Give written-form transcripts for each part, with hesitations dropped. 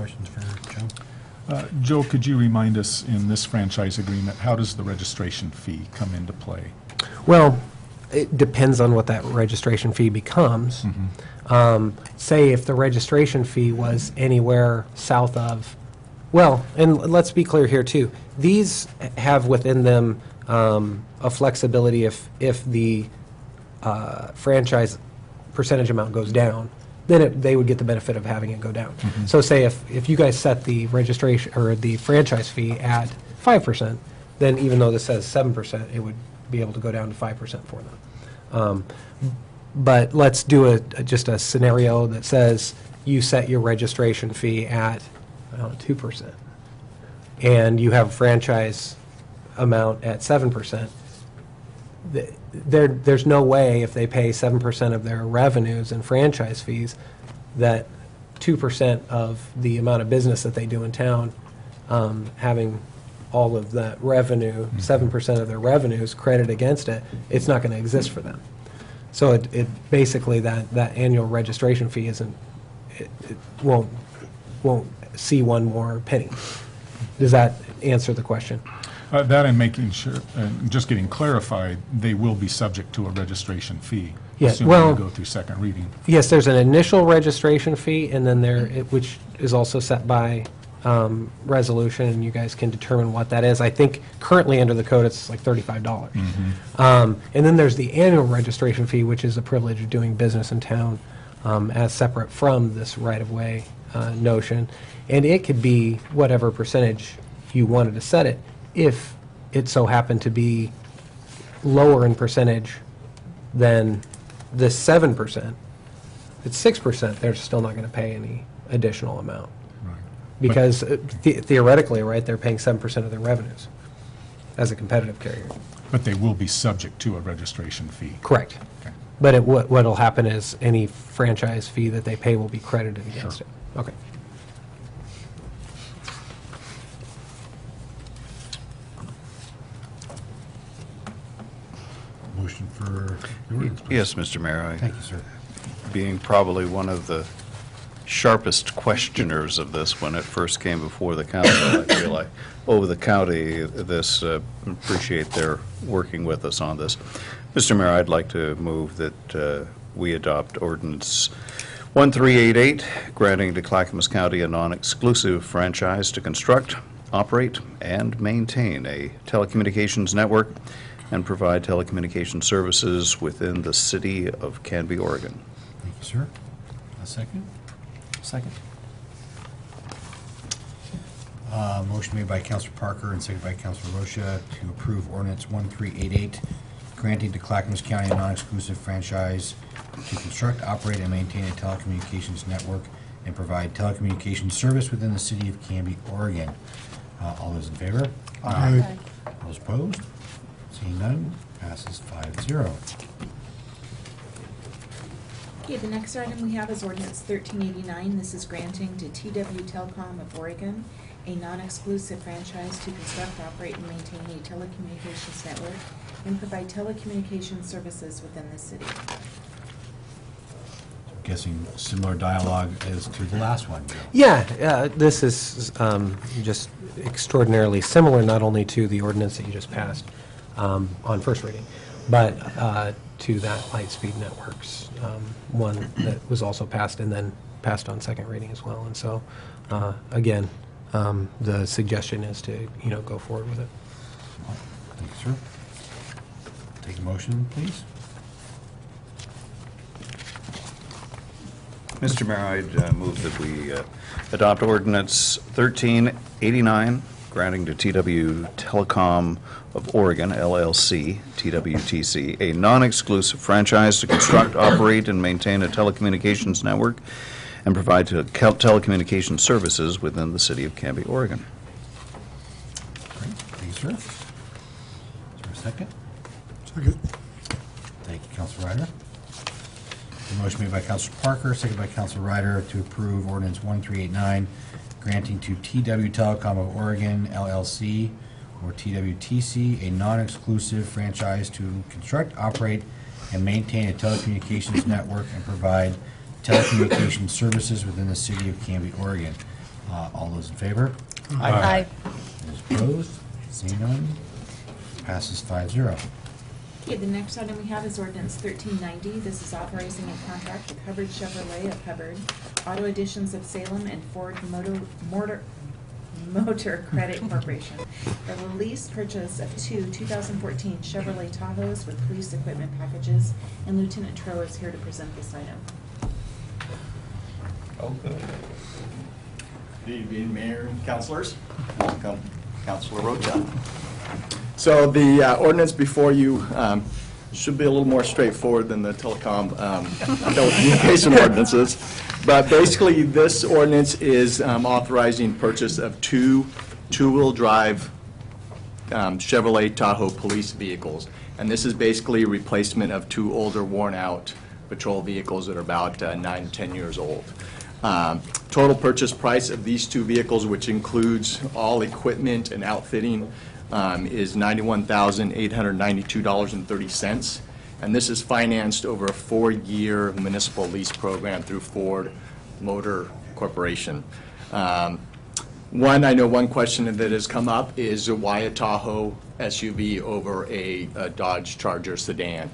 questions for Joe? Joe, could you remind us in this franchise agreement, how does the registration fee come into play? Well, it depends on what that registration fee becomes. Say if the registration fee was anywhere south of, well, and let's be clear here too, these have within them a flexibility if the franchise percentage amount goes down, then they would get the benefit of having it go down. So say if you guys set the registration or the franchise fee at 5%, then even though this says 7%, it would be able to go down to 5% for them. But let's do just a scenario that says you set your registration fee at 2%, and you have a franchise amount at 7%. There's no way if they pay 7% of their revenues in franchise fees that 2% of the amount of business that they do in town, having all of that revenue, 7% of their revenues credit against it, it's not going to exist for them. So it basically that annual registration fee isn't, it won't see one more penny. Does that answer the question? That and making sure, just getting clarified, they will be subject to a registration fee, Yeah, assuming well- we go through second reading. Yes, there's an initial registration fee, and then which is also set by resolution, and you guys can determine what that is. I think currently under the code it's like $35. And then there's the annual registration fee, which is the privilege of doing business in town as separate from this right-of-way notion. And it could be whatever percentage you wanted to set it, if it so happened to be lower in percentage than this 7%. If it's 6%, they're still not going to pay any additional amount. Because theoretically, right, they're paying 7% of their revenues as a competitive carrier. But they will be subject to a registration fee. Correct. Okay. But what'll happen is any franchise fee that they pay will be credited against it. Okay. Motion for the ordinance, please. Yes, Mr. Mayor. Thank you, sir. Being probably one of the sharpest questioners of this when it first came before the council, I feel I owe the county this, appreciate their working with us on this. Mr. Mayor, I'd like to move that we adopt ordinance 1388, granting to Clackamas County a non-exclusive franchise to construct, operate, and maintain a telecommunications network and provide telecommunications services within the city of Canby, Oregon. Thank you, sir. A second? Second. Motion made by Councilor Parker and seconded by Councilor Rocha to approve ordinance 1388, granting to Clackamas County a non-exclusive franchise to construct, operate, and maintain a telecommunications network and provide telecommunications service within the city of Canby, Oregon. All those in favor? Aye. All those opposed? Seeing none, passes 5-0. Okay, the next item we have is ordinance 1389. This is granting to TW Telecom of Oregon a non-exclusive franchise to construct, operate, and maintain a telecommunications network and provide telecommunications services within the city. Guessing similar dialogue as to the last one, Joe. Yeah, this is just extraordinarily similar, not only to the ordinance that you just passed on first reading, but to that Lightspeed Networks one that was also passed and then passed on second reading as well. And so, again, the suggestion is to go forward with it. Thank you, sir. Take a motion, please. Mr. Mayor, I'd move that we adopt ordinance 1389, granting to TW Telecom of Oregon, LLC, TWTC, a non-exclusive franchise to construct, operate, and maintain a telecommunications network and provide telecommunications services within the city of Canby, Oregon. Great. Thank you, sir. Is there a second? Second. Thank you, Councilor Ryder. The motion made by Councilor Parker, seconded by Councilor Ryder to approve ordinance 1389, granting to TW Telecom of Oregon, LLC, or TWTC, a non-exclusive franchise to construct, operate, and maintain a telecommunications network and provide telecommunications services within the city of Canby, Oregon. All those in favor? Aye. Those opposed? Seeing none? Passes 5-0. Okay, the next item we have is ordinance 1390. This is authorizing a contract with Hubbard Chevrolet of Hubbard, Auto Additions of Salem, and Ford Motor Credit Corporation for the lease purchase of two 2014 Chevrolet Tahoes with police equipment packages, and Lieutenant Tro is here to present this item. Oh, good. Good evening, Mayor and Councilors. Welcome, Councilor Rocha. So the ordinance before you should be a little more straightforward than the telecommunication ordinances. But basically, this ordinance is authorizing purchase of two-wheel drive Chevrolet Tahoe police vehicles. And this is basically a replacement of two older, worn-out patrol vehicles that are about 9 to 10 years old. Total purchase price of these two vehicles, which includes all equipment and outfitting, is $91,892.30. And this is financed over a 4-year municipal lease program through Ford Motor Corporation. One question that has come up is why a Tahoe SUV over a Dodge Charger sedan.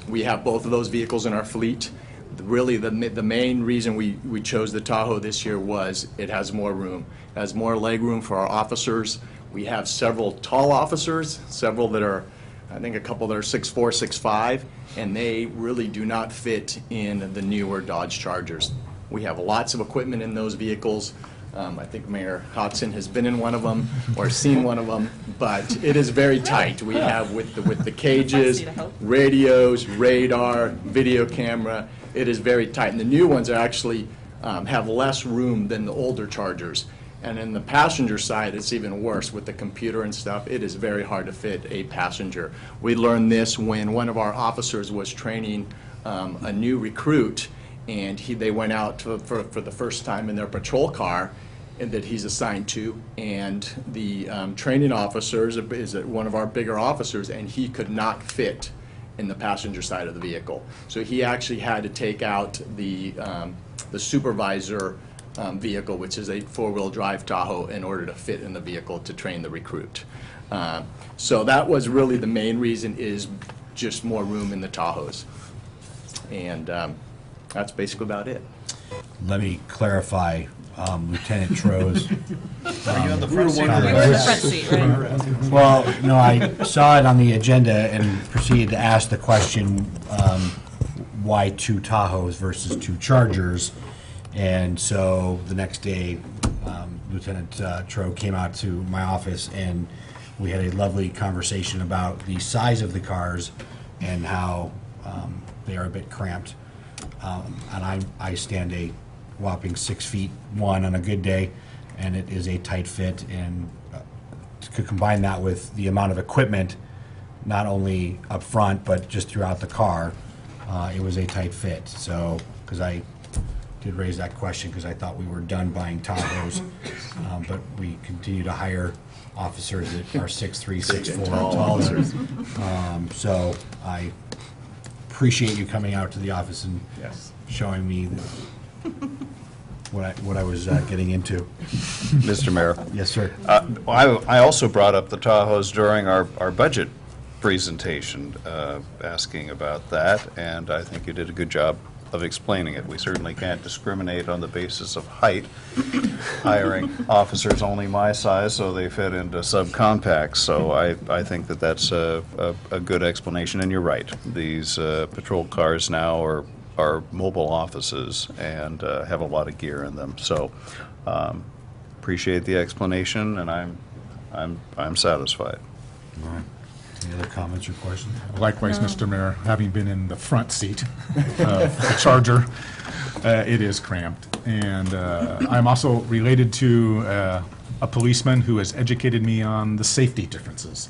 We have both of those vehicles in our fleet. Really, the main reason we chose the Tahoe this year was it has more room. It has more leg room for our officers. We have several tall officers, several that are, I think a couple that are 6'4", 6'5", and they really do not fit in the newer Dodge Chargers. We have lots of equipment in those vehicles. I think Mayor Hodson has been in one of them or seen one of them, but it is very tight. We have with the cages, radios, radar, video camera. It is very tight, and the new ones are actually have less room than the older Chargers. And in the passenger side, it's even worse with the computer and stuff. It is very hard to fit a passenger. We learned this when one of our officers was training a new recruit, and they went out for the first time in their patrol car that he's assigned to, and the training officer is one of our bigger officers, and he could not fit in the passenger side of the vehicle. So he actually had to take out the supervisor vehicle, which is a 4-wheel drive Tahoe, in order to fit in the vehicle to train the recruit. So that was really the main reason, is just more room in the Tahoes. And that's basically about it. Let me clarify Lieutenant Tro's. Are you in the front seat? You're in the front seat, right? Well, no, I saw it on the agenda and proceeded to ask the question, why two Tahoes versus two Chargers? And so the next day, Lieutenant Tro came out to my office, and we had a lovely conversation about the size of the cars and how they are a bit cramped. And I stand a whopping 6'1" on a good day, and it is a tight fit. And to combine that with the amount of equipment, not only up front but just throughout the car, it was a tight fit. So, because I did raise that question because I thought we were done buying Tahoes, but we continue to hire officers that are 6'3", 6'4", taller. So I appreciate you coming out to the office and Yes. showing me what I was getting into. Mr. Mayor, Yes, sir. I also brought up the Tahoes during our budget presentation, asking about that, and I think you did a good job of explaining it. We certainly can't discriminate on the basis of height, hiring officers only my size so they fit into subcompacts. So I think that that's a good explanation, and you're right. These patrol cars now are mobile offices and have a lot of gear in them. So appreciate the explanation, and I'm satisfied. All right. Any other comments or questions? Likewise, Mr. Mayor, having been in the front seat of the Charger, it is cramped. And I'm also related to a policeman who has educated me on the safety differences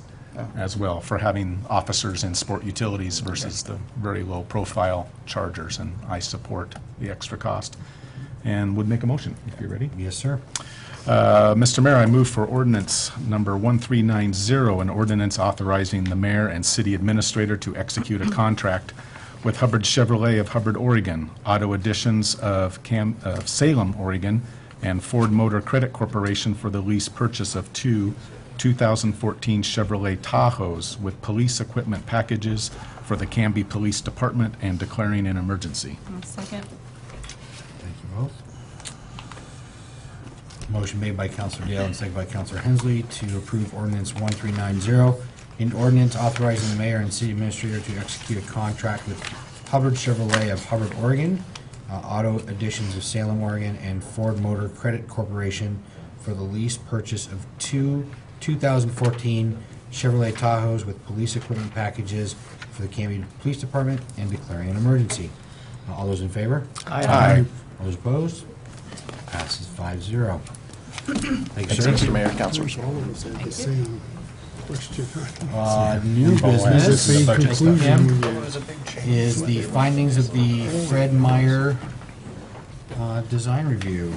as well for having officers in sport utilities versus the very low-profile Chargers, and I support the extra cost and would make a motion if you're ready. Yes, sir. Mr. Mayor, I move for ordinance number 1390, an ordinance authorizing the mayor and city administrator to execute a contract with Hubbard Chevrolet of Hubbard, Oregon, Auto Additions of Salem, Oregon, and Ford Motor Credit Corporation for the lease purchase of two 2014 Chevrolet Tahoes with police equipment packages for the Canby Police Department and declaring an emergency. Second. Thank you both. Motion made by Counselor Dale and seconded by Counselor Hensley to approve ordinance 1390, an ordinance authorizing the mayor and city administrator to execute a contract with Hubbard Chevrolet of Hubbard, Oregon, Auto Additions of Salem, Oregon, and Ford Motor Credit Corporation for the lease purchase of two 2014 Chevrolet Tahoes with police equipment packages for the Canby Police Department and declaring an emergency. All those in favor? Aye. All those opposed? Passes 5-0. Thank you, Thanks, sir. Mr. Mayor, Councilors. All of us had the same question. New business Same conclusion. is the findings of the Fred Meyer design review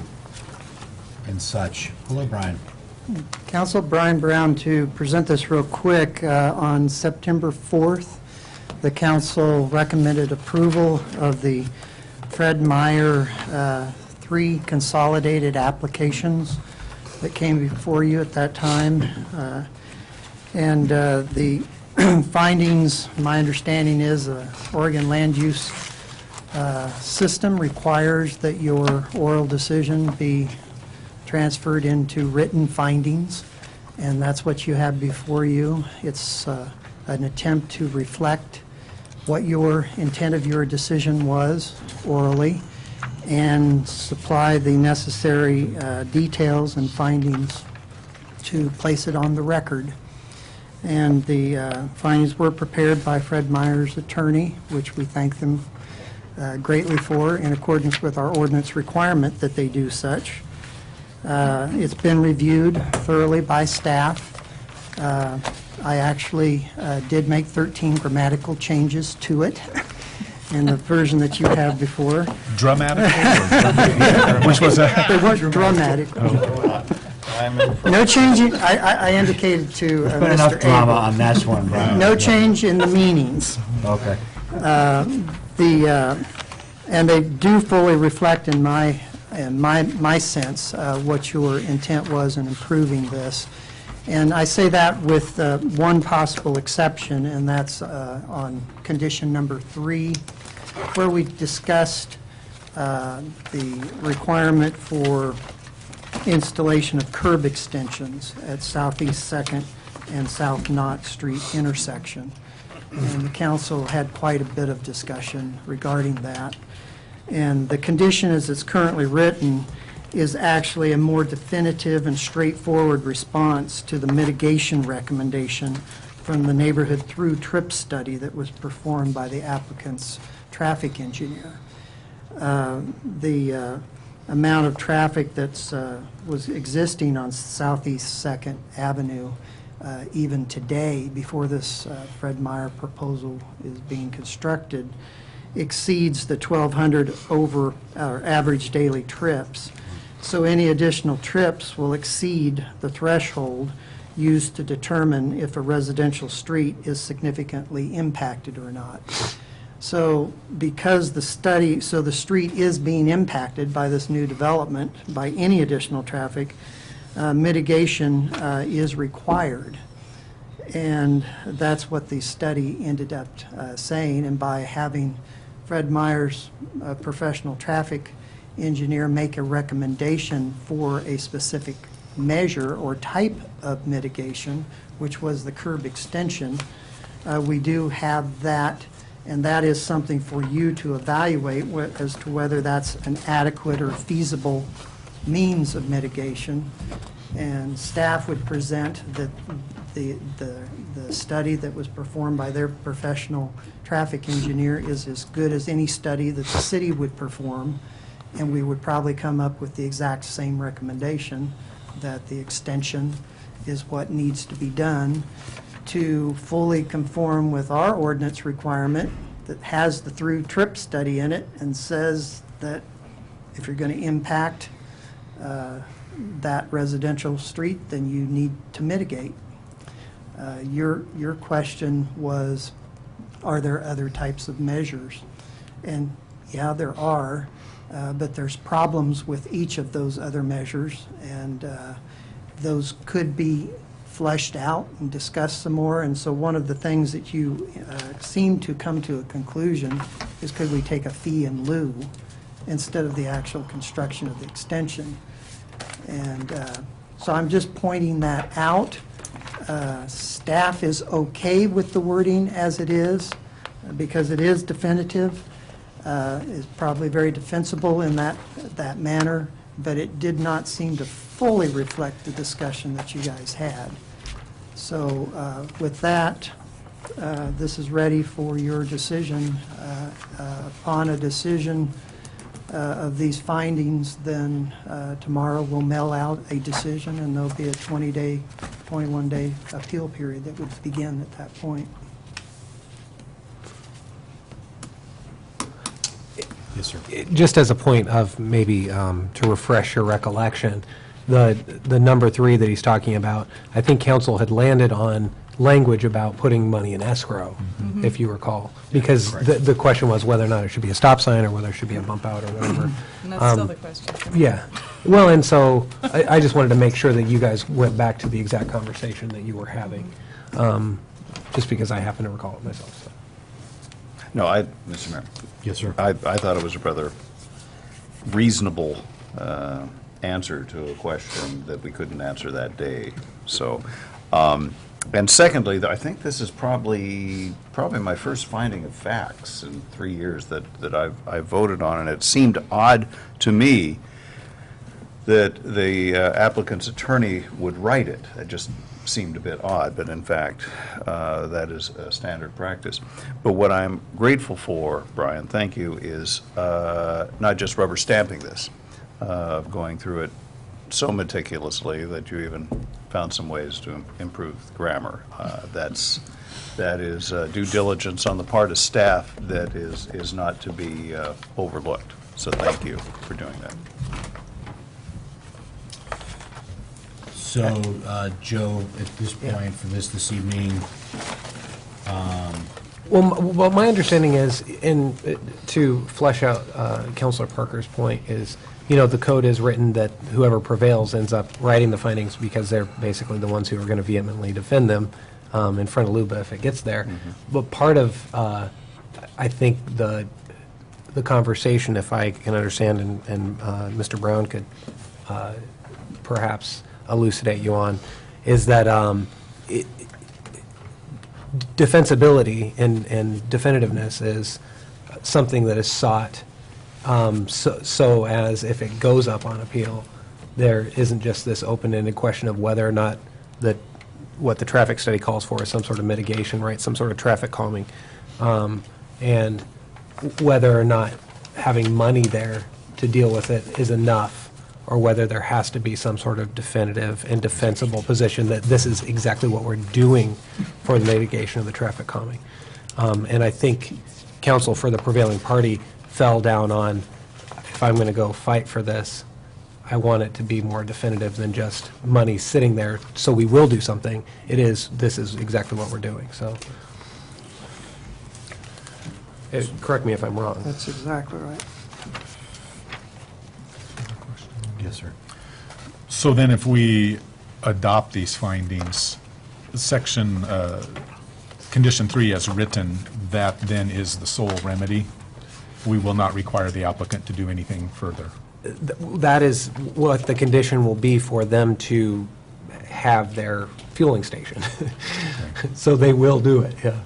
and such. Hello, Brian. Council, Brian Brown, to present this real quick. On September 4th, the council recommended approval of the Fred Meyer 3 consolidated applications that came before you at that time. And the findings, my understanding is the Oregon land use system requires that your oral decision be transferred into written findings, and that's what you have before you. It's an attempt to reflect what your intent of your decision was orally and supply the necessary details and findings to place it on the record. And the findings were prepared by Fred Meyer's attorney, which we thank them greatly for, in accordance with our ordinance requirement that they do such. It's been reviewed thoroughly by staff. I actually did make 13 grammatical changes to it in the version that you have before. Dramatic? Which was that? They weren't dramatic. No changing, I indicated to Been enough Mr. drama Abel, on this one, Brian. no change in the meanings. Okay. And they do fully reflect in my sense what your intent was in improving this. And I say that with one possible exception, and that's on condition number 3, where we discussed the requirement for installation of curb extensions at Southeast 2nd and South Knott Street intersection. And the council had quite a bit of discussion regarding that. And the condition as it's currently written is actually a more definitive and straightforward response to the mitigation recommendation from the neighborhood through trip study that was performed by the applicant's traffic engineer. The amount of traffic that's was existing on Southeast 2nd Avenue even today, before this Fred Meyer proposal is being constructed, exceeds the 1,200 over our average daily trips. So any additional trips will exceed the threshold used to determine if a residential street is significantly impacted or not. So because the street is being impacted by this new development, by any additional traffic, mitigation is required. And that's what the study ended up saying. And by having Fred Meyer's professional traffic engineer make a recommendation for a specific measure or type of mitigation, which was the curb extension, we do have that, and that is something for you to evaluate as to whether that's an adequate or feasible means of mitigation. And staff would present that the study that was performed by their professional traffic engineer is as good as any study that the city would perform, and we would probably come up with the exact same recommendation, that the extension is what needs to be done to fully conform with our ordinance requirement that has the through trip study in it and says that if you're going to impact that residential street, then you need to mitigate. Your question was, are there other types of measures? And yeah, there are. But there's problems with each of those other measures, and those could be fleshed out and discussed some more. And so one of the things that you seem to come to a conclusion is, could we take a fee in lieu instead of the actual construction of the extension? And so I'm just pointing that out. Staff is okay with the wording as it is, because it is definitive. Is probably very defensible in that manner, but it did not seem to fully reflect the discussion that you guys had. So with that, this is ready for your decision. Upon a decision of these findings, then tomorrow we'll mail out a decision, and there'll be a 21-day appeal period that would begin at that point. Yes, sir. Just as a point of maybe to refresh your recollection, the number 3 that he's talking about, I think council had landed on language about putting money in escrow, if you recall, because the question was whether or not it should be a stop sign or whether it should be a bump out or whatever. And that's still the question. Yeah. Well, and so I just wanted to make sure that you guys went back to the exact conversation that you were having, just because I happen to recall it myself. So. No, Mr. Mayor, Yes, sir. I thought it was a rather reasonable answer to a question that we couldn't answer that day. So, and secondly, I think this is probably my first finding of facts in 3 years that I've voted on, and it seemed odd to me that the applicant's attorney would write it. It just seemed a bit odd, but in fact, that is a standard practice. But what I'm grateful for, Brian, thank you, is not just rubber stamping this, going through it so meticulously that you even found some ways to improve the grammar. That is due diligence on the part of staff that is not to be overlooked. So thank you for doing that. So, Joe, at this point, for this evening, Well, my understanding is, to flesh out Councilor Parker's point, is, the code is written that whoever prevails ends up writing the findings, because they're basically the ones who are going to vehemently defend them in front of LUBA if it gets there. But part of, I think, the conversation, if I can understand, and Mr. Brown could perhaps elucidate you on, is that defensibility and definitiveness is something that is sought, so as if it goes up on appeal, there isn't just this open-ended question of whether or not that what the traffic study calls for is some sort of mitigation, right, some sort of traffic calming, and whether or not having money there to deal with it is enough, or whether there has to be some sort of definitive and defensible position that this is exactly what we're doing for the mitigation of the traffic calming. And I think counsel for the prevailing party fell down on, if I'm going to go fight for this, I want it to be more definitive than just money sitting there, so we will do something. This is exactly what we're doing, so. Correct me if I'm wrong. That's exactly right. yes, sir. So then if we adopt these findings, section, condition 3 as written, that then is the sole remedy? We will not require the applicant to do anything further? That is what the condition will be for them to have their fueling station. So they will do it, yeah.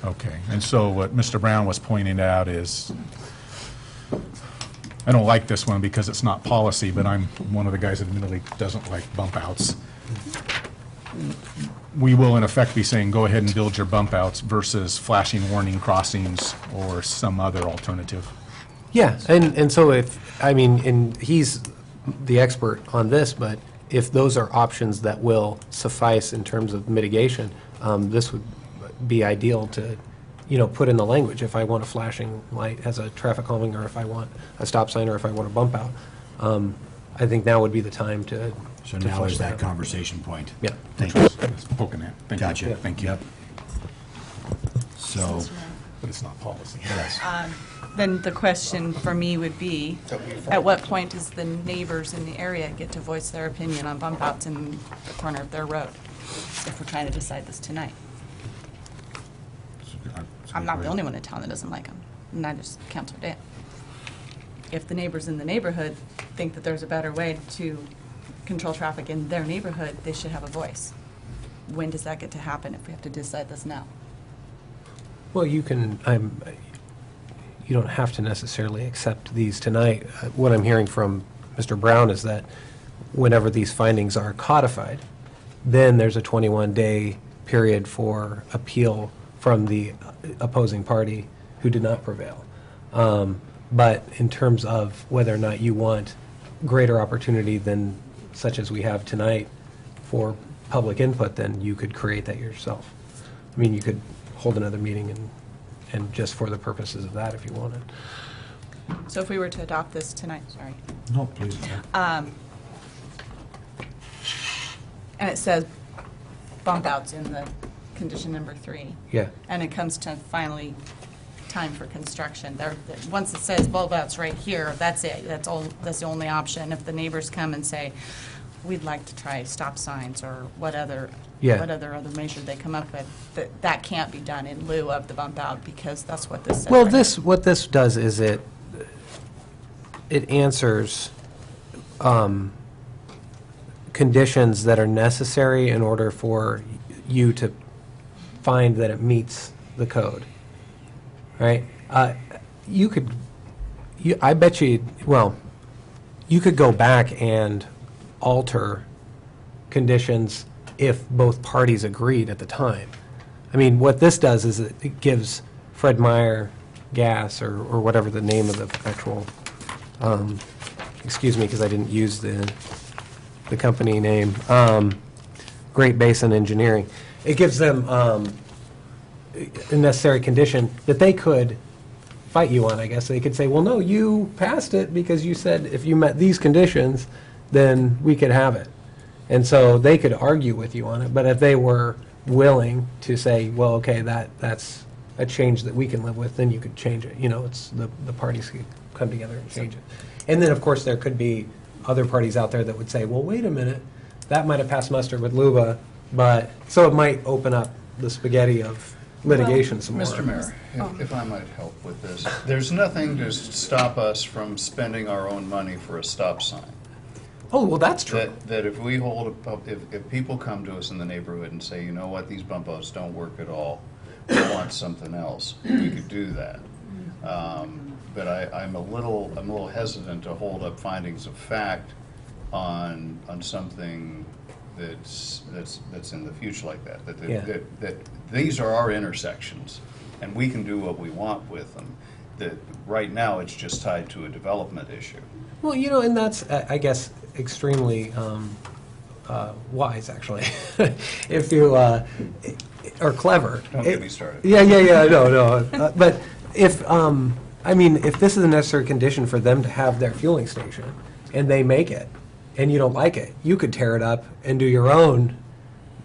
Okay, and so what Mr. Brown was pointing out is, I don't like this one because it's not policy, but I'm one of the guys that admittedly doesn't like bump outs. We will in effect be saying, go ahead and build your bump outs versus flashing warning crossings or some other alternative. Yeah, and so and he's the expert on this, but if those are options that will suffice in terms of mitigation, this would be ideal to, put in the language. If I want a flashing light as a traffic calming, or if I want a stop sign, or if I want a bump out, I think now would be the time to. So to now flesh is that out. conversation point. Yeah. Thank you. Poking at. Thank you. Gotcha. Thank you. Yep. So, but it's not policy. Yes. Then the question for me would be, at what point does the neighbors in the area get to voice their opinion on bump outs in the corner of their road? If we're trying to decide this tonight. I'm not the only one in town that doesn't like them, neither does Councilor Dan. If the neighbors in the neighborhood think that there's a better way to control traffic in their neighborhood, they should have a voice. When does that get to happen if we have to decide this now? Well, you can, you don't have to necessarily accept these tonight. What I'm hearing from Mr. Brown is that whenever these findings are codified, then there's a 21-day period for appeal from the opposing party who did not prevail. But in terms of whether or not you want greater opportunity than such as we have tonight for public input, then you could create that yourself. I mean, you could hold another meeting and just for the purposes of that if you wanted. So if we were to adopt this tonight, sorry, No, please. and it says bump outs in the condition number 3. Yeah. And it comes to finally time for construction. Once it says bump outs right here, that's it. That's the only option. If the neighbors come and say, we'd like to try stop signs or what other measure they come up with, that can't be done in lieu of the bump out because that's what this says. Well, right here. what this does is it answers conditions that are necessary in order for you to find that it meets the code, right? I bet you, well, you could go back and alter conditions if both parties agreed at the time. I mean, what this does is it gives Fred Meyer Gas, or whatever the name of the actual, excuse me, because I didn't use the company name, Great Basin Engineering. It gives them a necessary condition that they could fight you on, I guess. They could say, well, no, you passed it because you said if you met these conditions, then we could have it. And so they could argue with you on it, but if they were willing to say, well, okay, that's a change that we can live with, then you could change it. You know, it's the parties could come together and change it. And then, of course, there could be other parties out there that would say, well, wait a minute, that might have passed muster with LUBA, but, so it might open up the spaghetti of litigation some more. Mr. Mayor, if I might help with this, there's nothing to stop us from spending our own money for a stop sign. Oh, well, that's true. That if we hold, if people come to us in the neighborhood and say, you know what, these bump outs don't work at all, we want something else, we could do that. But I'm a little hesitant to hold up findings of fact on something that's in the future like that. That these are our intersections, and we can do what we want with them. That right now it's just tied to a development issue. Well, you know, and that's, I guess, extremely wise, actually, if you, or clever. Don't get me started. Yeah, no. But if, I mean, if this is a necessary condition for them to have their fueling station, and they make it, and you don't like it, you could tear it up and do your own,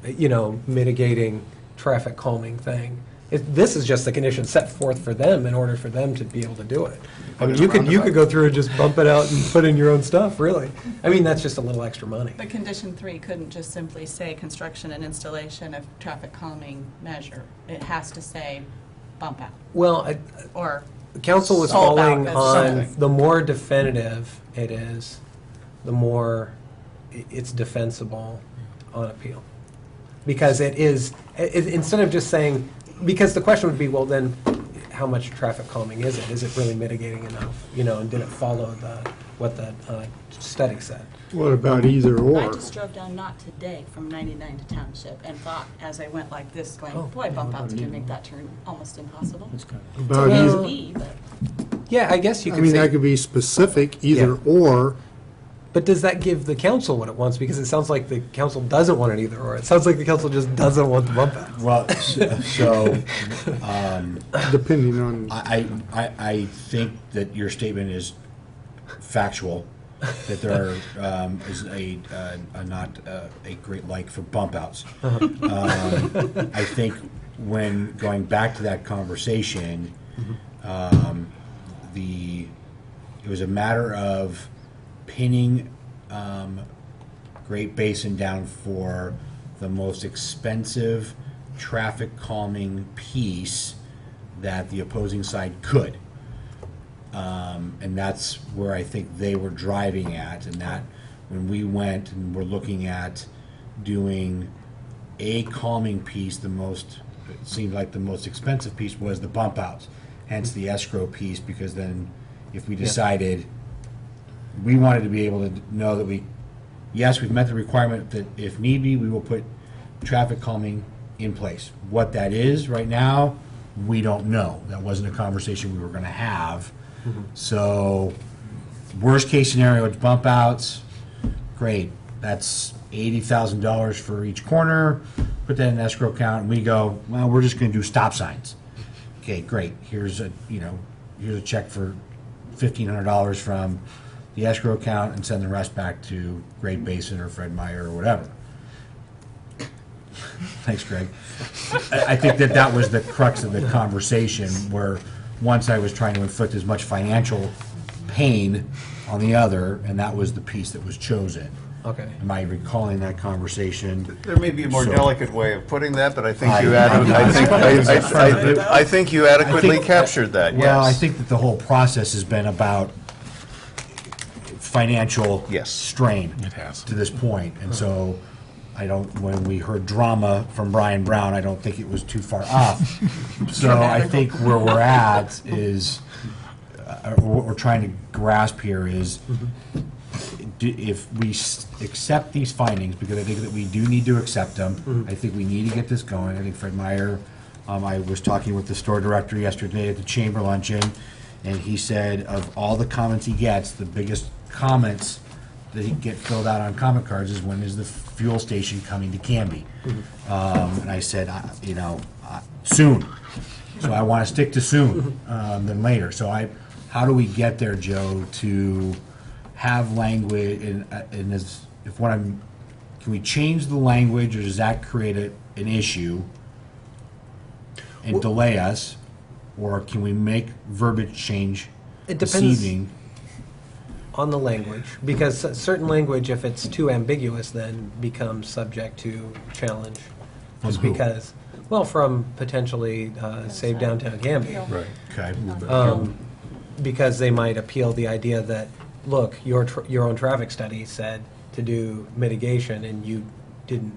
you know, mitigating traffic calming thing. This is just the condition set forth for them in order for them to be able to do it. I mean, you could go through and just bump it out and put in your own stuff, really. I mean, that's just a little extra money. But condition 3 couldn't just simply say construction and installation of traffic calming measure. It has to say bump out. Well, Or council was solve out calling as on, something. the more definitive it is, the more it's defensible on appeal. Because it is, instead of just saying, because the question would be, well, then, how much traffic calming is it? Is it really mitigating enough? You know, and did it follow what the study said? What about either I or? just drove down not today from 99 to Township and thought as I went like this going, Oh. boy, bump outs can make that turn almost impossible. About It either, may be, but Yeah, I guess you I could mean, that say, could be specific, either Yeah. or. but does that give the council what it wants? Because it sounds like the council doesn't want it either, or it sounds like the council just doesn't want the bump out. Well, so, Depending on, I think that your statement is factual, that there is not a great like for bump outs. I think when going back to that conversation, it was a matter of pinning Great Basin down for the most expensive traffic calming piece that the opposing side could. And that's where I think they were driving at, and that when we went and were looking at doing a calming piece, it seemed like the most expensive piece was the bump outs, hence the escrow piece, because then if we decided we wanted to be able to know that we've met the requirement that if need be, we will put traffic calming in place. What that is right now, we don't know. That wasn't a conversation we were going to have. So worst case scenario, it's bump outs. Great. That's $80,000 for each corner. Put that in escrow account, and we go, well, we're just going to do stop signs. Okay, great. Here's a check for $1,500 from the escrow account, and send the rest back to Great Basin or Fred Meyer or whatever. Thanks, Greg. I think that was the crux of the conversation, where once I was trying to inflict as much financial pain on the other, and that was the piece that was chosen. Okay. Am I recalling that conversation? There may be a more So- delicate way of putting that, but I think I- you I- I think you adequately captured that, yes. Well, I think that the whole process has been about financial Yes. strain It has. to this point, and so when we heard drama from Brian Brown, I don't think it was too far off. So I think where we're at is, what we're trying to grasp here is, if we accept these findings, because I think that we do need to accept them, I think we need to get this going. I think Fred Meyer, I was talking with the store director yesterday at the chamber luncheon, and he said of all the comments he gets, the biggest comments that he get filled out on comment cards is, when is the fuel station coming to Canby? And I said, soon. So I want to stick to soon than later. So how do we get there, Joe, to have language, can we change the language, or does that create an issue and delay us? Or can we make verbiage change It this depends evening? on the language, because certain language, if it's too ambiguous, then becomes subject to challenge. Just From who? because, well, from potentially Save Downtown Canby. Right. Okay. Because they might appeal the idea that, look, your own traffic study said to do mitigation, and you didn't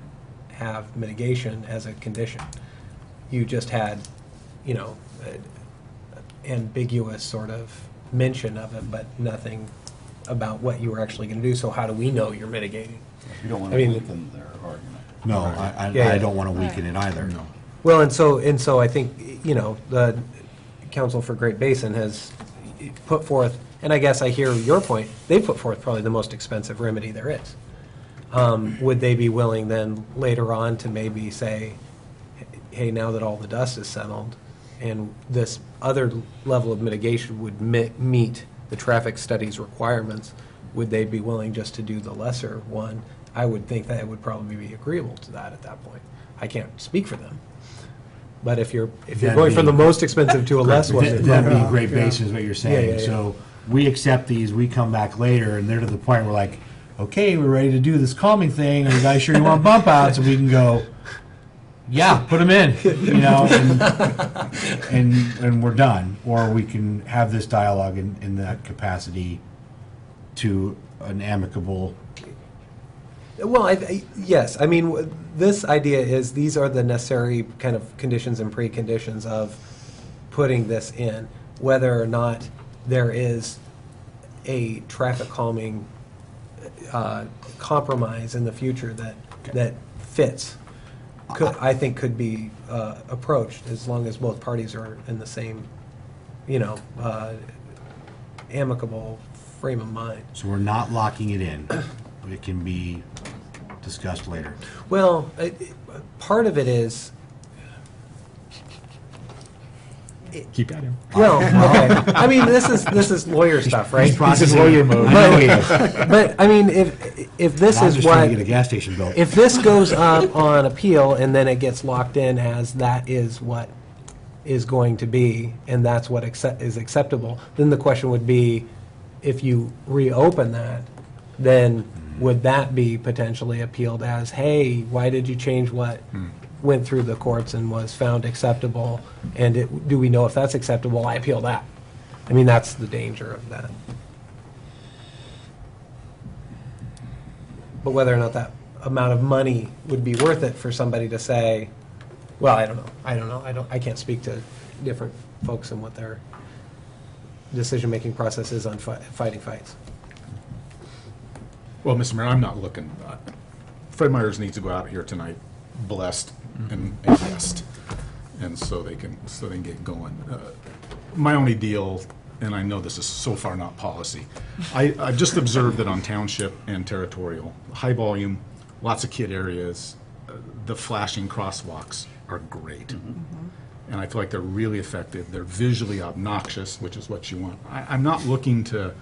have mitigation as a condition. You just had, ambiguous sort of mention of it, but nothing about what you were actually going to do. So how do we know you're mitigating? You don't want I to mean- weaken their argument. No, Yeah. I don't want to weaken it either. No. Well, and so I think, the Council for Great Basin has put forth, and I guess I hear your point, they put forth probably the most expensive remedy there is. Would they be willing then later on to maybe say, hey, now that all the dust is settled, and this other level of mitigation would meet the traffic study's requirements, would they be willing just to do the lesser one? I would think that it would probably be agreeable to that at that point. I can't speak for them. But if you're That'd going from be- the most expensive to a less one, then That'd be yeah. Great Basin is what you're saying. Yeah, yeah. So we accept these, we come back later, and they're to the point where like, okay, we're ready to do this calming thing, and you guys sure you want bump outs? And we can go, yeah, put them in, and we're done. Or we can have this dialogue in that capacity to an amicable. Well, yes, I mean, this idea is, these are the necessary kind of conditions and preconditions of putting this in, whether or not there is a traffic calming compromise in the future that fits, I think could be approached, as long as both parties are in the same, amicable frame of mind. So we're not locking it in. It can be discussed later. Well, part of it is, Keep at him. Well, okay. I mean, this is lawyer stuff, right? This is lawyer mode. I know he is. But, I mean, if this I'm is just trying to get a what, gas station built. if this goes up on appeal and then it gets locked in as that is what is going to be, and that's what is acceptable, then the question would be, if you reopen that, then would that be potentially appealed as, hey, why did you change what went through the courts and was found acceptable? And do we know if that's acceptable? I appeal that. I mean, that's the danger of that. But whether or not that amount of money would be worth it for somebody to say, well, I don't know. I can't speak to different folks and what their decision-making process is on fighting fights. Well, Mr. Mayor, I'm not looking, Fred Meyers needs to go out here tonight blessed and blessed, and so they can get going. My only deal, and I know this is so far not policy, I've just observed that on township and territorial, high volume, lots of kid areas, the flashing crosswalks are great. And I feel like they're really effective. They're visually obnoxious, which is what you want. I'm not looking to,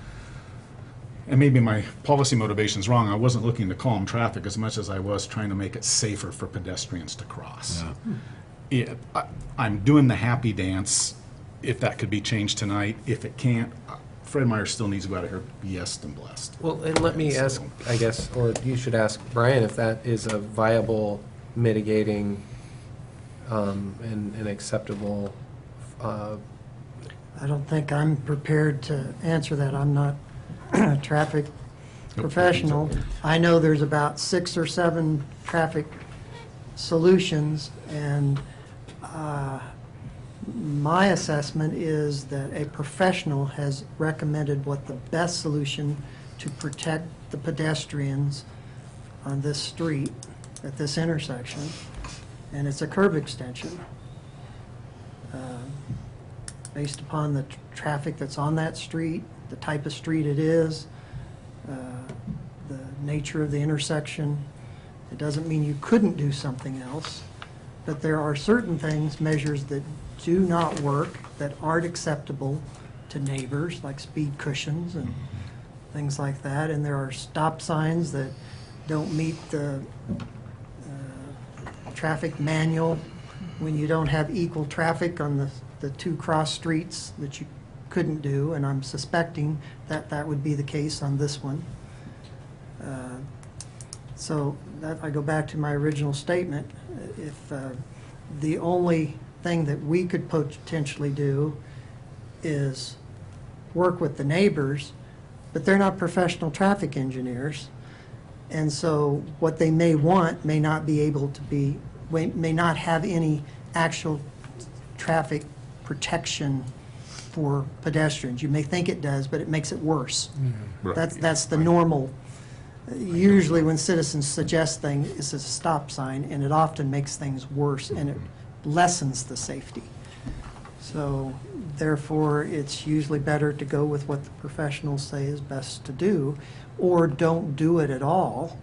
and maybe my policy motivation's wrong, I wasn't looking to calm traffic as much as I was trying to make it safer for pedestrians to cross. I'm doing the happy dance, if that could be changed tonight. If it can't, Fred Meyer still needs to go out of here blessed and blessed. Well, and let me ask, I guess, or you should ask Brian if that is a viable mitigating and acceptable. I don't think I'm prepared to answer that. I'm not a traffic professional. I know there's about 6 or 7 traffic solutions, and my assessment is that a professional has recommended what the best solution to protect the pedestrians on this street at this intersection, and it's a curb extension. Based upon the traffic that's on that street, the type of street it is, the nature of the intersection. It doesn't mean you couldn't do something else, but there are certain things, measures that do not work, that aren't acceptable to neighbors, like speed cushions and things like that, and there are stop signs that don't meet the traffic manual when you don't have equal traffic on the 2 cross streets that you couldn't do, and I'm suspecting that that would be the case on this one. So that, I go back to my original statement. If the only thing that we could potentially do is work with the neighbors, but they're not professional traffic engineers, and so what they may want may not be able to be, may not have any actual traffic protection for pedestrians. You may think it does, but it makes it worse. Right. That's the normal. Usually when citizens suggest things, it's a stop sign, and it often makes things worse, and it lessens the safety. So therefore, it's usually better to go with what the professionals say is best to do, or don't do it at all.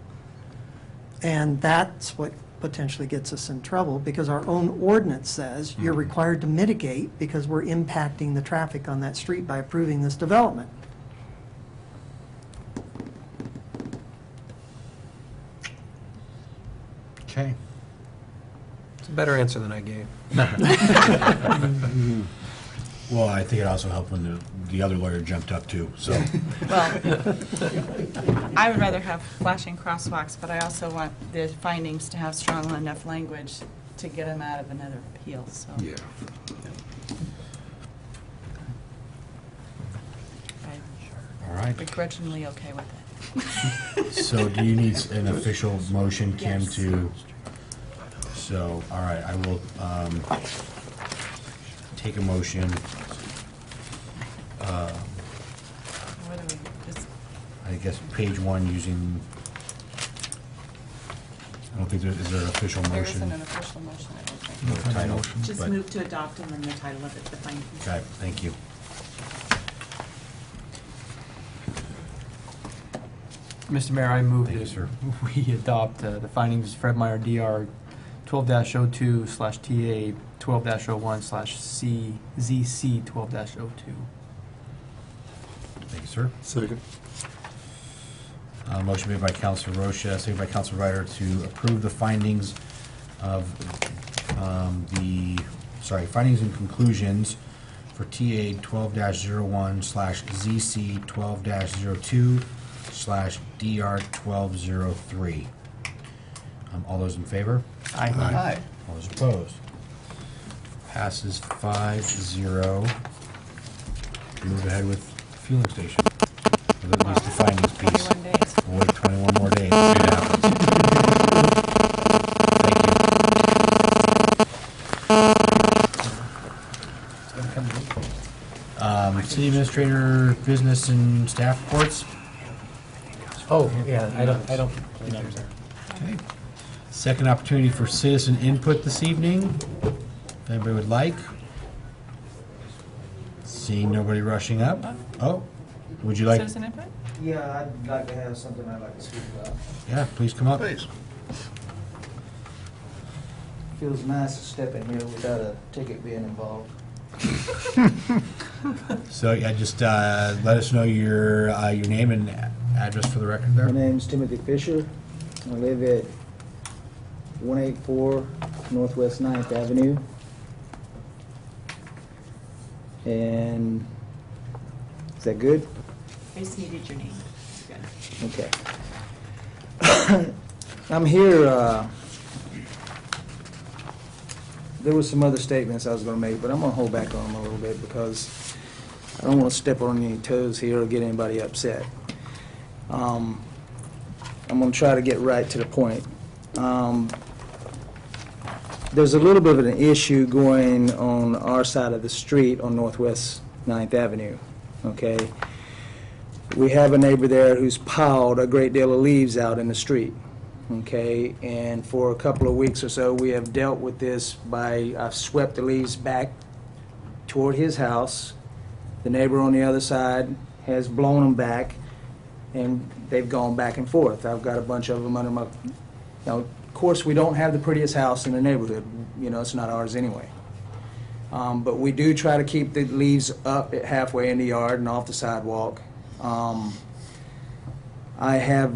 And that's what potentially gets us in trouble, because our own ordinance says you're required to mitigate because we're impacting the traffic on that street by approving this development. Okay. It's a better answer than I gave. Well, I think it also helped when the other lawyer jumped up too, so. Well, I would rather have flashing crosswalks, but I also want the findings to have strong enough language to get them out of another appeal, so. Yeah. I'm All right. begrudgingly okay with it. So do you need an official motion, Kim, Yes. to, so, all right, I will take a motion. What do we, just, I guess page 1 using, I don't think is there an official there motion? isn't an official motion, I don't think. No title, Just but- move to adopt and then the title of it, the findings. Okay, thank you. Mr. Mayor, I move Thank you, that sir. we adopt the findings of Fred Meyer, DR 12-02/TA 12-01/CZC 12-02. Thank you, sir. Second. Motion made by Counselor Rocha, seconded by Counselor Ryder to approve the findings of findings and conclusions for TA 12-01/ZC 12-02/DR 1203. All those in favor? Aye. All those opposed? Passes 5-0. Move ahead with fueling station. Or at least the findings piece. 21 days. We'll wait 21 more days to see what happens. Thank you. City Administrator, business and staff reports. Oh, yeah, I don't think there's there. Okay. Second opportunity for citizen input this evening, if anybody would like. Seeing nobody rushing up. Oh, would you like? Citizen input? Yeah, I'd like to have something I'd like to speak about. Yeah, please come up. Please. Feels nice to step in here without a ticket being involved. So, yeah, just let us know your name and address for the record there. My name's Timothy Fisher. I live at 184 Northwest 9th Avenue. And is that good? I just needed your name. Good. Okay. I'm here, there were some other statements I was going to make, but I'm going to hold back on them a little bit because I don't want to step on any toes here or get anybody upset. I'm going to try to get right to the point. There's a little bit of an issue going on our side of the street on Northwest 9th Avenue, okay? We have a neighbor there who's piled a great deal of leaves out in the street, okay? And for a couple of weeks or so, we have dealt with this by, I've swept the leaves back toward his house. The neighbor on the other side has blown them back, and they've gone back and forth. I've got a bunch of them under my, of course, we don't have the prettiest house in the neighborhood. You know, it's not ours anyway. But we do try to keep the leaves up at halfway in the yard and off the sidewalk. I have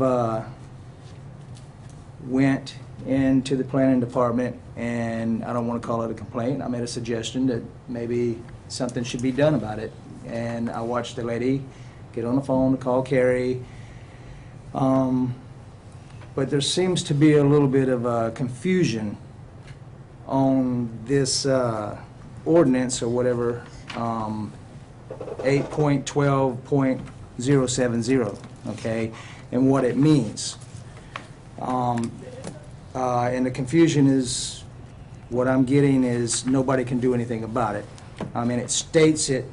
went into the planning department, and I don't want to call it a complaint. I made a suggestion that maybe something should be done about it. And I watched the lady get on the phone to call Carrie. But there seems to be a little bit of confusion on this ordinance or whatever, 8.12.070, okay, and what it means. And the confusion is, what I'm getting is nobody can do anything about it. I mean, it states it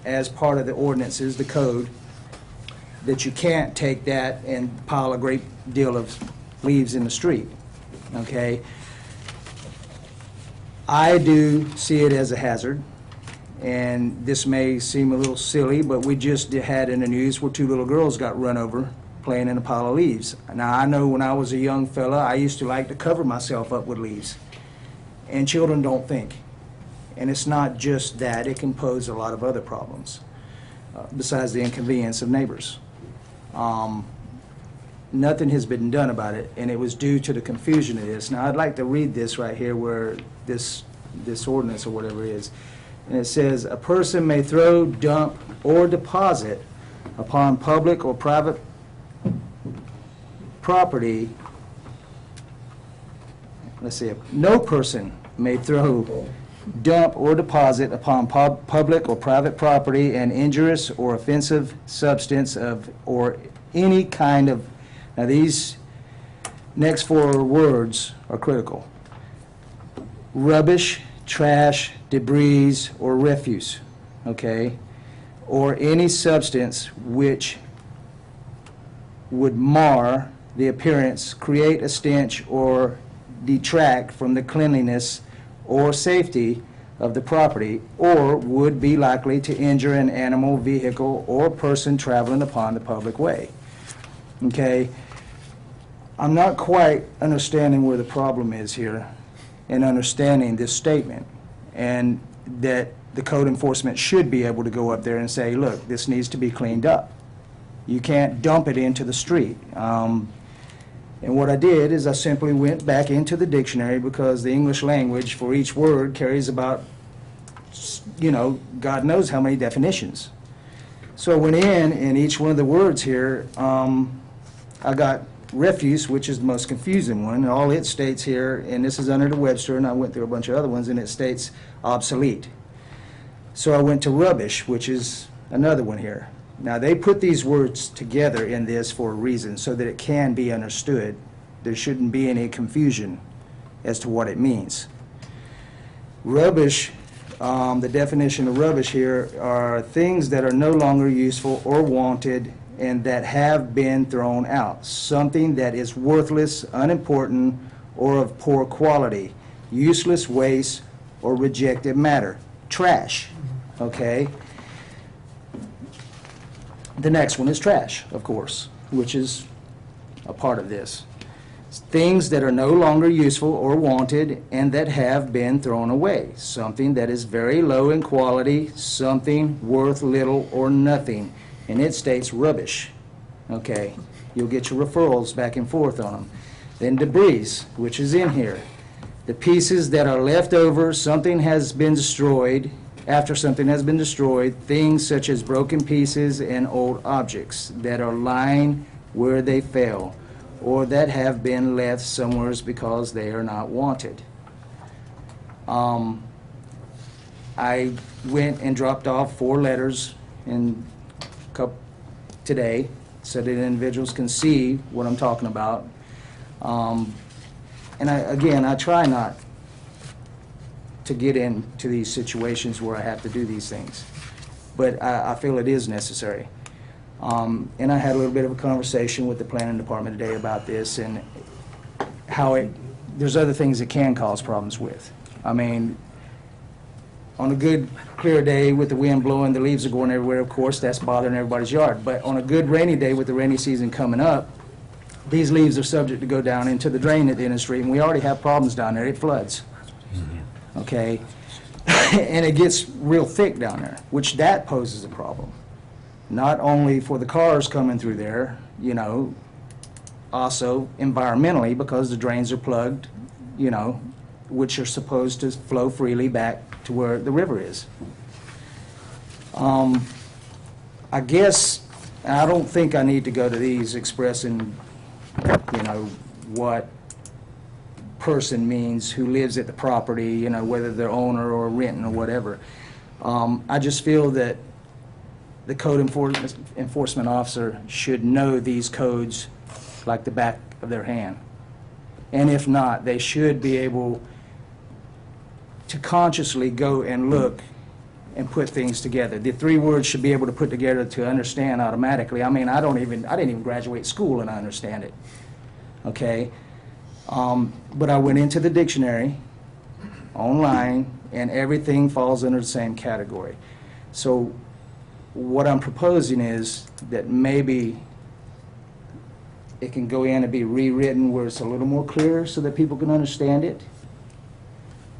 as part of the ordinances, the code, that you can't take that and pile a great deal of leaves in the street, okay? I do see it as a hazard, and this may seem a little silly, but we just had in the news where 2 little girls got run over playing in a pile of leaves. Now, I know when I was a young fella, I used to like to cover myself up with leaves, and children don't think. And it's not just that, it can pose a lot of other problems, besides the inconvenience of neighbors. Nothing has been done about it, and it was due to the confusion of this. Now, I'd like to read this right here where this ordinance or whatever it is. And it says, a person may throw, dump, or deposit upon public or private property. Let's see, no person may throw, dump, or deposit upon public or private property an injurious or offensive substance of, or any kind of, now these next 4 words are critical. Rubbish, trash, debris, or refuse, okay? Or any substance which would mar the appearance, create a stench, or detract from the cleanliness or safety of the property, or would be likely to injure an animal, vehicle, or person traveling upon the public way. Okay? I'm not quite understanding where the problem is here. in understanding this statement, and that the code enforcement should be able to go up there and say, look, this needs to be cleaned up. You can't dump it into the street. And what I did is I simply went back into the dictionary, because the English language for each word carries about, you know, God knows how many definitions. So I went in each one of the words here, I got refuse, which is the most confusing one, and all it states here, and this is under the Webster, and I went through a bunch of other ones, and it states obsolete. So I went to rubbish, which is another one here. Now, they put these words together in this for a reason, so that it can be understood. There shouldn't be any confusion as to what it means. Rubbish, the definition of rubbish here are things that are no longer useful or wanted and that have been thrown out. Something that is worthless, unimportant, or of poor quality. Useless waste or rejected matter. Trash, okay? The next one is trash, of course, which is a part of this. Things that are no longer useful or wanted and that have been thrown away. Something that is very low in quality, something worth little or nothing. And it states rubbish, okay? You'll get your referrals back and forth on them. Then debris, which is in here. The pieces that are left over, something has been destroyed, after something has been destroyed, things such as broken pieces and old objects that are lying where they fell, or that have been left somewhere because they are not wanted. I went and dropped off 4 letters today, so that individuals can see what I'm talking about. And I try not to get into these situations where I have to do these things, but I feel it is necessary. And I had a little bit of a conversation with the planning department today about this, and how there's other things that can cause problems with. I mean, on a good, clear day with the wind blowing, the leaves are going everywhere, of course, that's bothering everybody's yard. But on a good rainy day with the rainy season coming up, these leaves are subject to go down into the drain at the end of the street, and we already have problems down there. It floods, okay? And it gets real thick down there, which that poses a problem. Not only for the cars coming through there, you know, also environmentally, because the drains are plugged, you know, which are supposed to flow freely back to where the river is. I guess, I don't think I need to go to these expressing, you know, what person means who lives at the property, you know, whether they're owner or renting or whatever. I just feel that the code enforcement officer should know these codes like the back of their hand. And if not, they should be able to consciously go and look and put things together. The 3 words should be able to put together to understand automatically. I mean, I didn't even graduate school and I understand it, okay? But I went into the dictionary online, and everything falls under the same category. So what I'm proposing is that maybe it can go in and be rewritten where it's a little more clear so that people can understand it,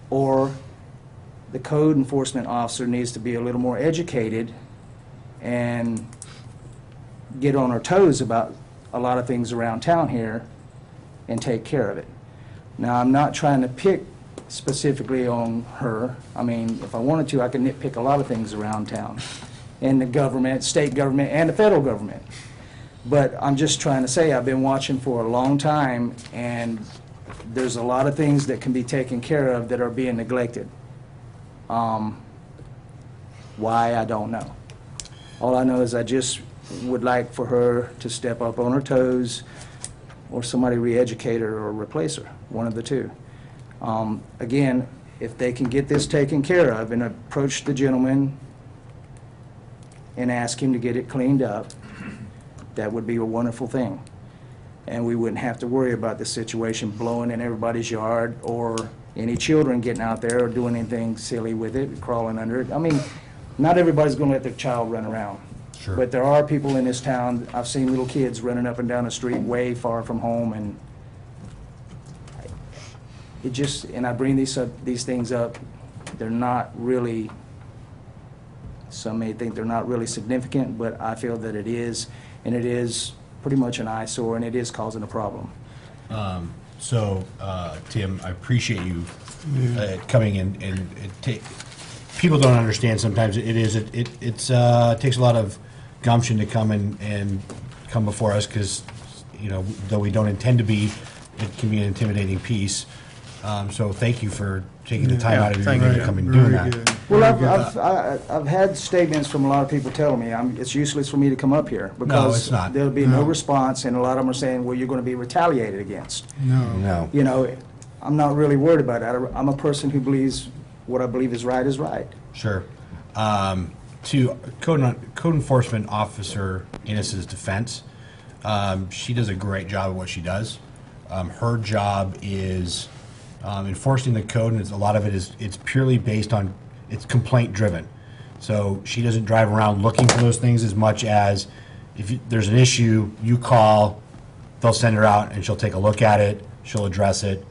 or the code enforcement officer needs to be a little more educated and get on her toes about a lot of things around town here and take care of it. Now, I'm not trying to pick specifically on her. I mean, if I wanted to, I could nitpick a lot of things around town, and the government, state government, and the federal government. But I'm just trying to say, I've been watching for a long time, and there's a lot of things that can be taken care of that are being neglected. Why, I don't know. All I know is I just would like for her to step up on her toes, or somebody re-educate her or replace her, one of the two. Again, if they can get this taken care of and approach the gentleman and ask him to get it cleaned up, that would be a wonderful thing. And we wouldn't have to worry about the situation blowing in everybody's yard, or any children getting out there or doing anything silly with it, crawling under it. I mean, not everybody's going to let their child run around. Sure. But there are people in this town, I've seen little kids running up and down the street way far from home, and it just, and I bring these things up, they're not really, some may think they're not really significant, but I feel that it is, and it is pretty much an eyesore, and it is causing a problem. So, Tim, I appreciate you coming in and people don't understand sometimes. It takes a lot of gumption to come and come before us because, you know, though we don't intend to be, it can be an intimidating piece. So thank you for taking the time out of your evening to come and doing that. Well, I've had statements from a lot of people telling me it's useless for me to come up here it's because not. there'll be no response, and a lot of them are saying, well, you're going to be retaliated against. No. You know, I'm not really worried about that. I'm a person who believes what I believe is right. Sure. To code enforcement officer Ines' defense, she does a great job of what she does. Her job is enforcing the code, and a lot of it's purely based on, it's complaint driven. So she doesn't drive around looking for those things as much as if there's an issue, you call, they'll send her out and she'll take a look at it, she'll address it.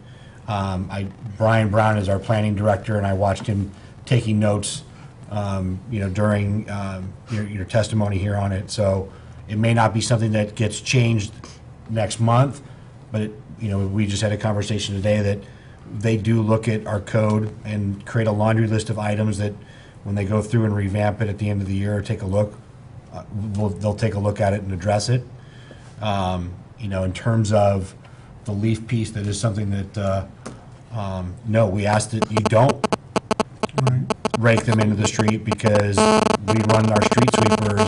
Brian Brown is our planning director, and I watched him taking notes, during your testimony here on it. So it may not be something that gets changed next month, but we just had a conversation today that they do look at our code and create a laundry list of items that when they go through and revamp it at the end of the year, take a look, they'll take a look at it and address it. In terms of the leaf piece, that is something that, no, we ask that you don't rake them into the street because we run our street sweepers,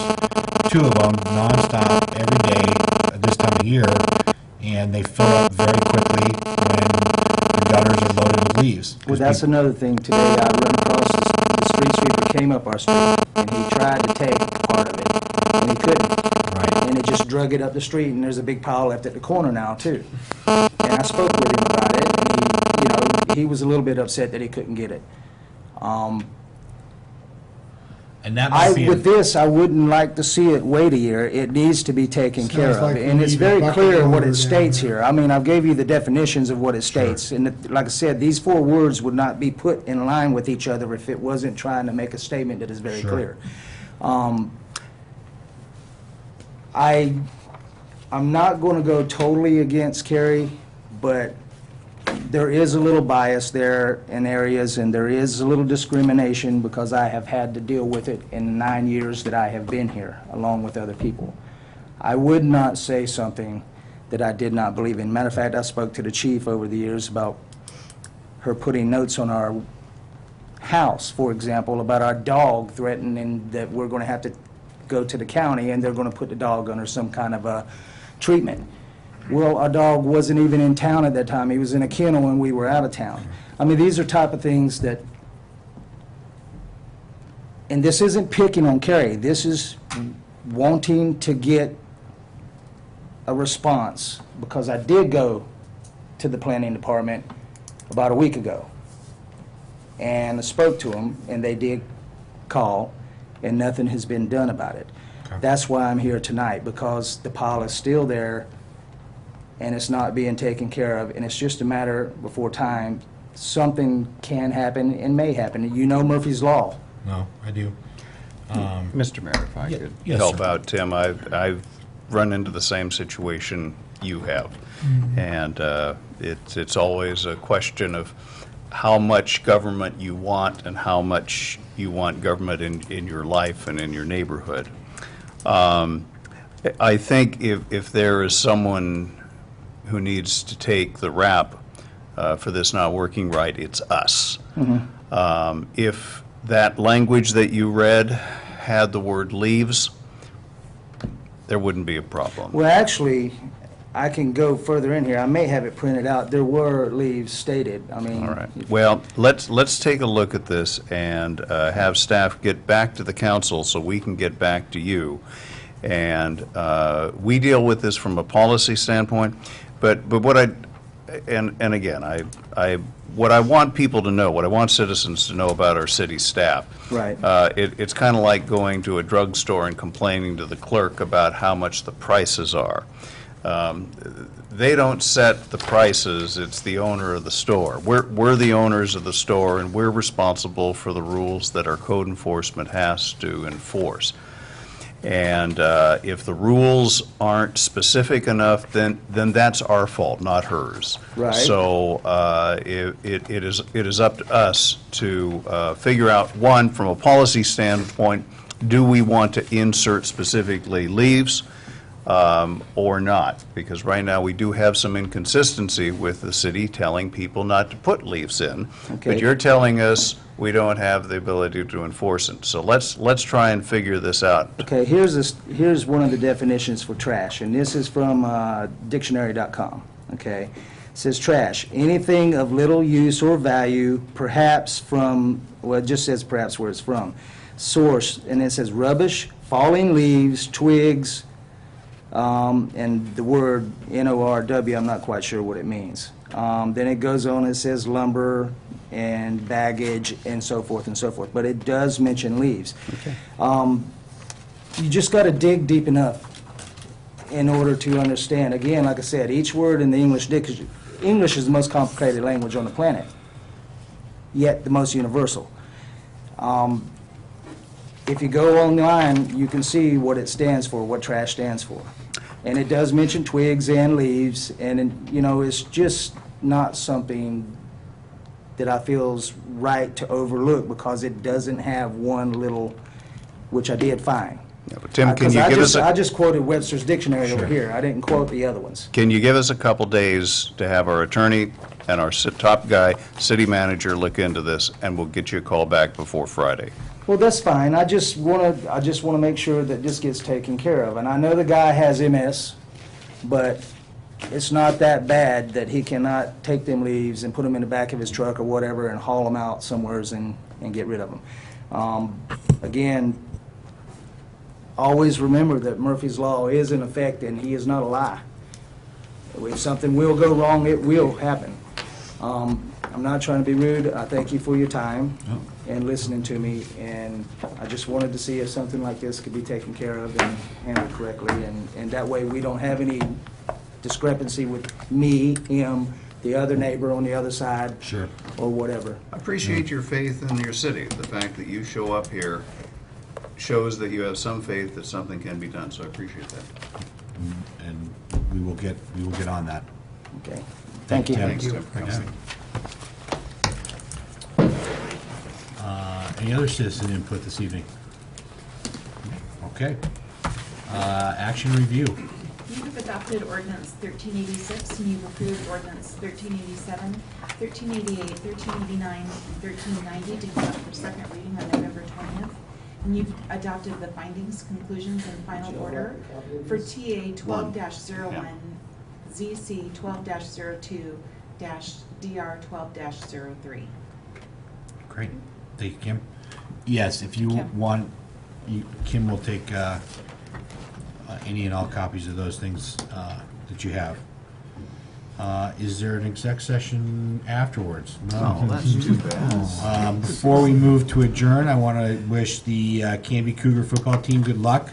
2 of them, nonstop every day at this time of year, and they fill up very quickly when the gutters are loaded with leaves. Well, that's another thing. Today, I run across the street sweeper came up our street, and he tried to take part of it, and he couldn't. Right. And it just drug it up the street, and there's a big pile left at the corner now, too. And I spoke with him about it, and he was a little bit upset that he couldn't get it. And that might be With this, I wouldn't like to see it wait a year. It needs to be taken care Sounds of. like we And it's need a very bucket clear what loader it states down there. here. I mean, I've gave you the definitions of what it states. And like I said, these 4 words would not be put in line with each other if it wasn't trying to make a statement that is very Sure. clear. I'm not going to go totally against Carrie, but there is a little bias there in areas, and there is a little discrimination because I have had to deal with it in the 9 years that I have been here, along with other people. I would not say something that I did not believe in. Matter of fact, I spoke to the chief over the years about her putting notes on our house, for example, about our dog threatening that we're going to have to go to the county and they're going to put the dog under some kind of a treatment. Well, our dog wasn't even in town at that time. He was in a kennel when we were out of town. I mean, these are type of things that, and this isn't picking on Carrie. This is wanting to get a response, because I did go to the planning department about a week ago and I spoke to them, and they did call, and nothing has been done about it. That's why I'm here tonight, because the pile is still there and it's not being taken care of, and it's just a matter before time. Something can happen and may happen. You know Murphy's Law. No, I do. Mr. Mayor, if I could yes, help sir. out, Tim, I've run into the same situation you have. And it's always a question of how much government you want and how much you want government in your life and in your neighborhood. I think if there is someone who needs to take the rap for this not working right, it's us. If that language that you read had the word leaves, there wouldn't be a problem. Well, actually, I can go further in here. I may have it printed out. There were leaves stated. I mean. All right. Well, let's take a look at this and have staff get back to the council so we can get back to you. And we deal with this from a policy standpoint, but what what I want people to know, what I want citizens to know about our city staff. Right. It's kind of like going to a drugstore and complaining to the clerk about how much the prices are. they don't set the prices, it's the owner of the store. We're the owners of the store, and we're responsible for the rules that our code enforcement has to enforce. And if the rules aren't specific enough, then that's our fault, not hers. Right. So it is up to us to figure out, one, from a policy standpoint, do we want to insert specifically leaves or not? Because right now, we do have some inconsistency with the city telling people not to put leaves in. Okay. But you're telling us we don't have the ability to enforce it. So let's try and figure this out. Okay, here's one of the definitions for trash, and this is from dictionary.com, okay? It says trash, anything of little use or value, perhaps from, well, it just says perhaps where it's from. Source, and it says rubbish, falling leaves, twigs, and the word NORW, I'm not quite sure what it means. Then it goes on, it says lumber and baggage and so forth and so forth, but it does mention leaves. Okay. You just got to dig deep enough in order to understand. Again, like I said, each word in the English dictionary, English is the most complicated language on the planet, yet the most universal. If you go online, you can see what it stands for, what trash stands for. And it does mention twigs and leaves, and, you know, it's just not something that I feel's right to overlook because it doesn't have one little, which I did find. Yeah, but Tim, can 'Cause you give us I a, just quoted Webster's Dictionary over here. I didn't quote the other ones. can you give us a couple days to have our attorney and our top guy, city manager, look into this, and we'll get you a call back before Friday? Well, that's fine. I just want to make sure that this gets taken care of. And I know the guy has MS, but it's not that bad that he cannot take them leaves and put them in the back of his truck or whatever and haul them out somewheres and get rid of them. Again, always remember that Murphy's Law is in effect and he is not a lie. If something will go wrong, it will happen. I'm not trying to be rude. I thank you for your time and listening to me, and I just wanted to see if something like this could be taken care of and handled correctly, and that way we don't have any discrepancy with me, him, the other neighbor on the other side. Sure. Or whatever. I appreciate your faith in your city. The fact that you show up here shows that you have some faith that something can be done, so I appreciate that. And we will get on that. Okay. Thank you. Thanks, Tim. Thanks. Any other citizen input this evening? Okay. Action review. You have adopted ordinance 1386, and you've approved ordinance 1387, 1388, 1389, and 1390 to come up for second reading on November 20th. And you've adopted the findings, conclusions, and final order for TA 12-01, ZC 12-02, DR 12-03. Great. Thank you, Kim. Yes, if you Kim. want, Kim will take any and all copies of those things that you have. Is there an exec session afterwards? Oh, that's too bad. Before we move to adjourn, I want to wish the Canby Cougar football team good luck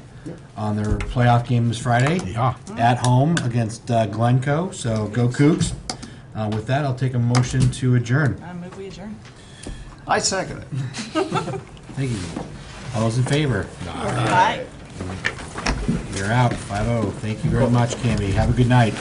on their playoff game this Friday. Yeah. At home against Glencoe, so go Cougs. With that, I'll take a motion to adjourn. I move we adjourn. I second it. Thank you. All those in favor? Aye. You're out, 5-0. Thank you very much, Canby. Have a good night.